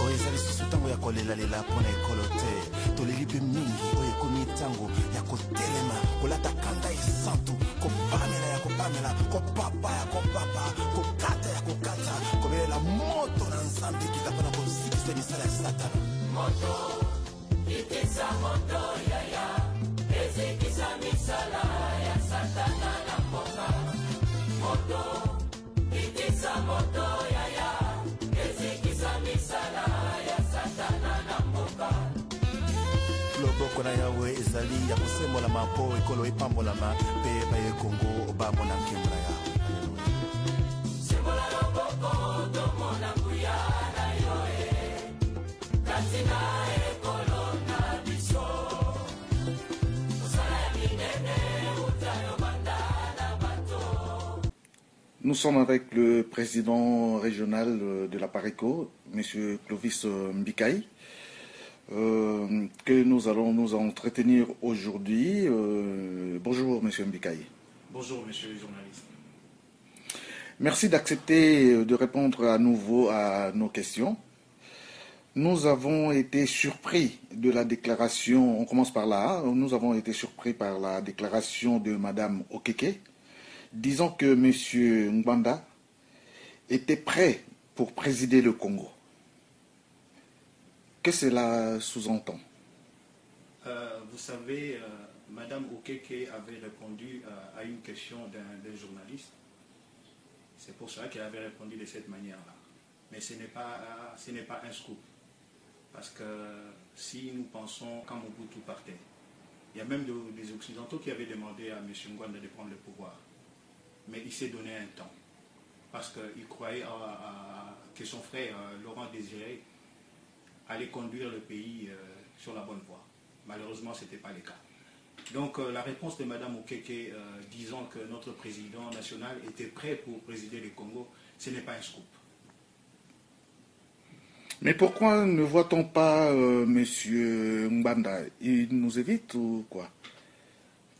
oyo eza lisusu ntango ya kolelalela mpo na ekolo te toleli mpe mingi oyo ekomi ntango ya kotelema kolata kanda esantu kopamela ya kopamela kopapa ya kopapa kokata ya kokata kobelela moto na nzambe ekita mpona kosikisa misala ya satana moto ikisa moto yaya ezikisa misala ya satana na mboka moto ikisa moto yaya ezikisa misala ya satana na mboka loboko na yawe ezali ya kosembolama mpo ekolo epambolama mpe baye kongo bamona nkembo na yawe sembola loboko tomona nguya na yoe kasi na ekolo na biso osala ya minene utayo banda na bato. Nous sommes avec le président régional de la PARECO, M. Clovis Mbikaï, que nous allons nous entretenir aujourd'hui. Bonjour, M. Mbikaï. Bonjour, monsieur le journaliste. Merci d'accepter de répondre à nouveau à nos questions. Nous avons été surpris de la déclaration, on commence par là, nous avons été surpris par la déclaration de Mme Okeke, disant que M. Ngwanda était prêt pour présider le Congo. Qu'est-ce que cela sous-entend? Vous savez, Mme Okeke avait répondu à une question d'un journaliste. C'est pour cela qu'elle avait répondu de cette manière-là. Mais ce n'est pas un scoop. Parce que si nous pensons quand Mobutu partait, il y a même des Occidentaux qui avaient demandé à M. Ngwanda de prendre le pouvoir. Mais il s'est donné un temps. Parce qu'il croyait que son frère, Laurent Désiré, allait conduire le pays sur la bonne voie. Malheureusement, ce n'était pas le cas. Donc la réponse de Mme Okeke disant que notre président national était prêt pour présider le Congo, ce n'est pas un scoop. Mais pourquoi ne voit-on pas M. Ngwanda? Il nous évite ou quoi?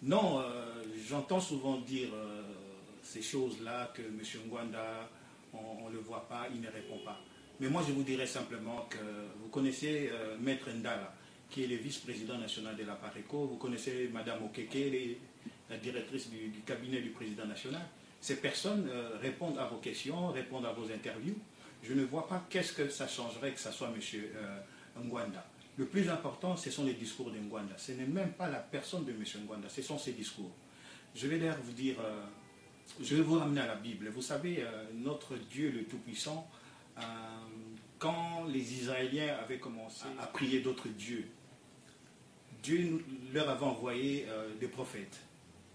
Non, j'entends souvent dire ces choses-là, que M. Ngwanda, on ne le voit pas, il ne répond pas. Mais moi, je vous dirais simplement que vous connaissez Maître Ndala, qui est le vice-président national de la PARECO, vous connaissez Mme Okeke, la directrice du cabinet du président national. Ces personnes répondent à vos questions, répondent à vos interviews. Je ne vois pas qu'est-ce que ça changerait que ce soit M. Ngwanda. Le plus important, ce sont les discours de Ngwanda. Ce n'est même pas la personne de M. Ngwanda, ce sont ses discours. Je vais d'ailleurs vous dire, je vais vous ramener à la Bible. Vous savez, notre Dieu le Tout-Puissant, quand les Israéliens avaient commencé à prier d'autres dieux, Dieu leur avait envoyé des prophètes.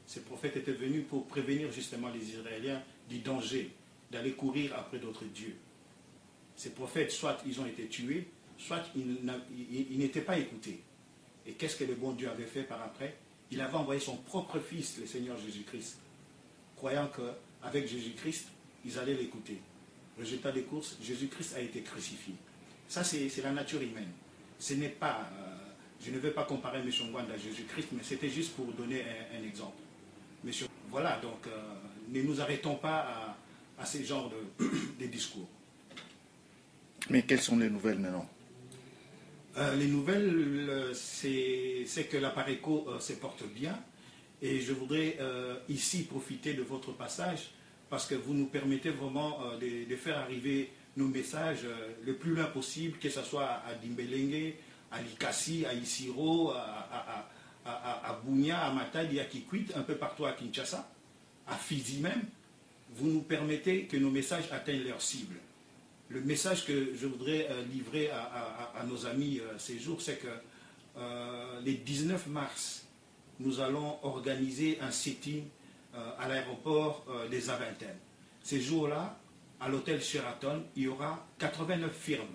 Ces prophètes étaient venus pour prévenir justement les Israéliens du danger d'aller courir après d'autres dieux. Ces prophètes, soit ils ont été tués, soit ils n'étaient pas écoutés. Et qu'est-ce que le bon Dieu avait fait par après? Il avait envoyé son propre fils, le Seigneur Jésus-Christ, croyant qu'avec Jésus-Christ, ils allaient l'écouter. Résultat des courses, Jésus-Christ a été crucifié. Ça, c'est la nature humaine. Ce n'est pas, je ne vais pas comparer M. Ngwanda à Jésus-Christ, mais c'était juste pour donner un exemple. Voilà, donc ne nous arrêtons pas à ce genre de discours. Mais quelles sont les nouvelles maintenant? Les nouvelles, c'est que la PARECO se porte bien. Et je voudrais ici profiter de votre passage parce que vous nous permettez vraiment de faire arriver nos messages le plus loin possible, que ce soit à Dimbelenge, à Likasi, à Isiro, à Bunia, à Matadi, à Kikwit, un peu partout à Kinshasa, à Fizi même. Vous nous permettez que nos messages atteignent leur cible. Le message que je voudrais livrer à nos amis ces jours, c'est que les 19 mars, nous allons organiser un sit-in à l'aéroport des Aventem. Ces jours-là, à l'hôtel Sheraton, il y aura 89 firmes.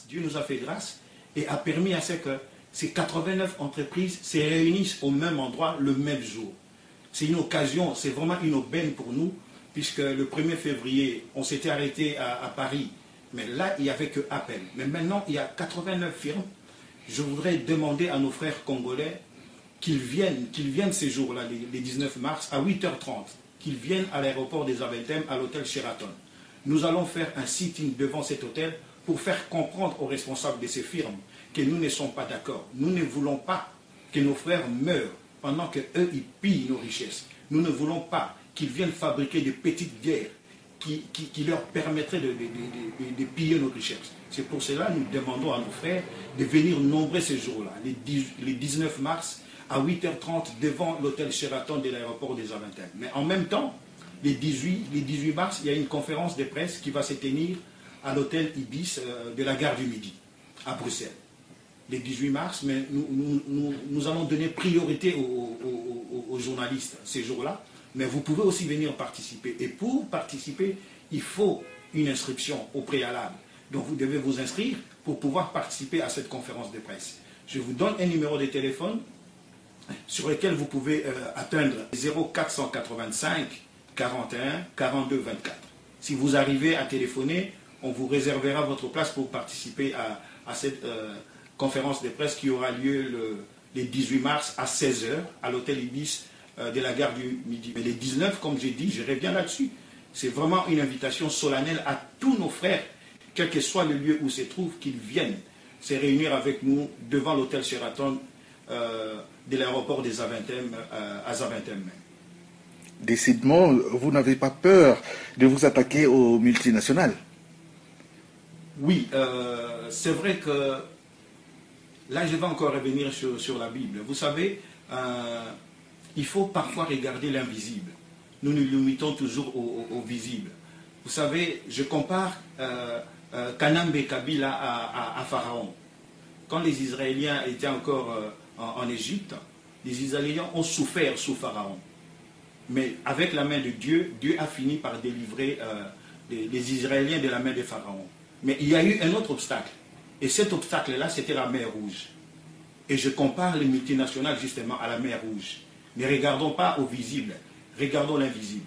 Dieu nous a fait grâce et a permis à ce que ces 89 entreprises se réunissent au même endroit le même jour. C'est une occasion, c'est vraiment une aubaine pour nous, puisque le 1er février, on s'était arrêté à Paris, mais là, il n'y avait que Appel. Mais maintenant, il y a 89 firmes. Je voudrais demander à nos frères congolais qu'ils viennent ces jours-là, les 19 mars, à 8h30, qu'ils viennent à l'aéroport des Aventem, à l'hôtel Sheraton. Nous allons faire un sit-in devant cet hôtel pour faire comprendre aux responsables de ces firmes que nous ne sommes pas d'accord. Nous ne voulons pas que nos frères meurent pendant qu'eux, ils pillent nos richesses. Nous ne voulons pas qu'ils viennent fabriquer de petites guerres qui leur permettraient de piller nos richesses. C'est pour cela que nous demandons à nos frères de venir nombreux ces jours-là, les 19 mars, à 8h30, devant l'hôtel Sheraton de l'aéroport des Aventem. Mais en même temps, les 18 mars, il y a une conférence de presse qui va se tenir à l'hôtel Ibis de la gare du Midi, à Bruxelles. Les 18 mars, mais nous allons donner priorité aux journalistes ces jours-là, mais vous pouvez aussi venir participer. Et pour participer, il faut une inscription au préalable. Donc vous devez vous inscrire pour pouvoir participer à cette conférence de presse. Je vous donne un numéro de téléphone sur lequel vous pouvez atteindre 0485 41 42 24. Si vous arrivez à téléphoner, on vous réservera votre place pour participer à cette conférence de presse qui aura lieu le 18 mars à 16h à l'hôtel Ibis de la gare du Midi. Mais les 19, comme j'ai dit, je reviens là-dessus. C'est vraiment une invitation solennelle à tous nos frères, quel que soit le lieu où se trouvent, qu'ils viennent se réunir avec nous devant l'hôtel Sheraton de l'aéroport des Aventem à Zaventem. Décidément, vous n'avez pas peur de vous attaquer aux multinationales. Oui, c'est vrai que là, je vais encore revenir sur la Bible. Vous savez, il faut parfois regarder l'invisible. Nous nous limitons toujours au visible. Vous savez, je compare Kanambe Kabila à Pharaon. Quand les Israéliens étaient encore en Égypte, les Israéliens ont souffert sous Pharaon. Mais avec la main de Dieu, Dieu a fini par délivrer les Israéliens de la main de Pharaon. Mais il y a eu un autre obstacle. Et cet obstacle-là, c'était la mer Rouge. Et je compare les multinationales justement à la mer Rouge. Ne regardons pas au visible, regardons l'invisible.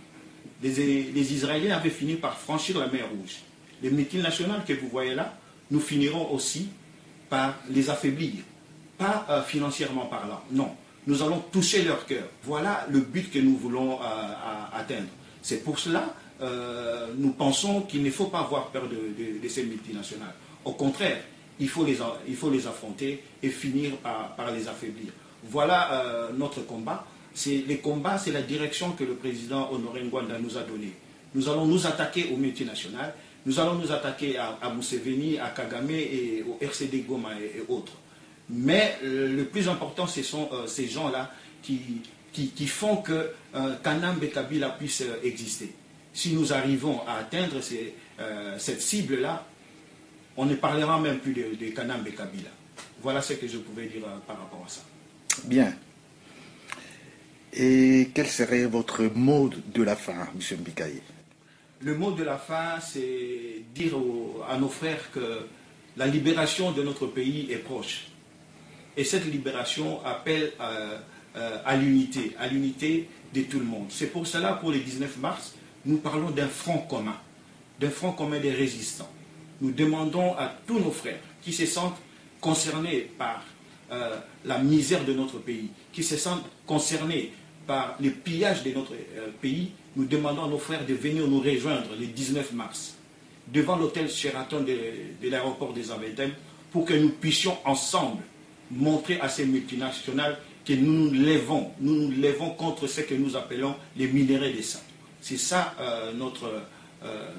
Les Israéliens avaient fini par franchir la mer Rouge. Les multinationales que vous voyez là, nous finirons aussi par les affaiblir. Pas financièrement parlant, non. Nous allons toucher leur cœur. Voilà le but que nous voulons atteindre. C'est pour cela nous pensons qu'il ne faut pas avoir peur de ces multinationales. Au contraire, il faut les affronter et finir par les affaiblir. Voilà notre combat. Les combats, c'est la direction que le président Honoré Ngwanda nous a donnée. Nous allons nous attaquer aux multinationales, nous allons nous attaquer à Museveni, à Kagame et au RCD Goma et autres. Mais le plus important, ce sont ces gens-là qui font que Kanambe Kabila puisse exister. Si nous arrivons à atteindre cette cible-là, on ne parlera même plus de Kanambe Kabila. Voilà ce que je pouvais dire par rapport à ça. Bien. Et quel serait votre mot de la fin, M. Mbikaye? Le mot de la fin, c'est dire à nos frères que la libération de notre pays est proche. Et cette libération appelle à l'unité de tout le monde. C'est pour cela, pour le 19 mars, nous parlons d'un front commun des résistants. Nous demandons à tous nos frères qui se sentent concernés par la misère de notre pays, qui se sentent concernés par le pillage de notre pays, nous demandons à nos frères de venir nous rejoindre le 19 mars devant l'hôtel Sheraton de l'aéroport des Aventem pour que nous puissions ensemble montrer à ces multinationales que nous nous levons contre ce que nous appelons les minéraux des sangs. C'est ça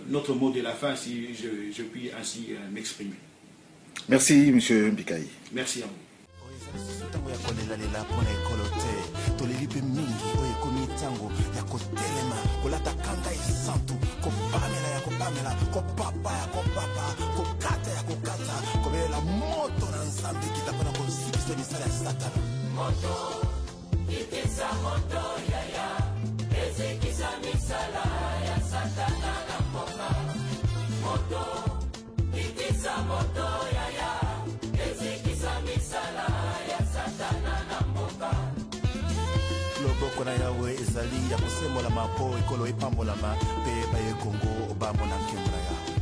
notre mot de la fin, si je puis ainsi m'exprimer. Merci, M. Mbikaye. Merci à vous. Tango ya kolelalela pona ekolo te toleli mpe mingi oyo ekomi ntango ya kotelema kolata kanda esantu kopamela ya kopamela kopapa ya kopapa kokata ya kokata kobelela moto na nzambe kita mpona kosikisa misala ya satana moto itisa moto yaya ezikisa misala ya satana na mboka moto itisa moto yaya ezikisa misala loboko na yawe ezali ya kosembola mapo ekolo epambolama mpe baye kongo obambo na nkembo na yawe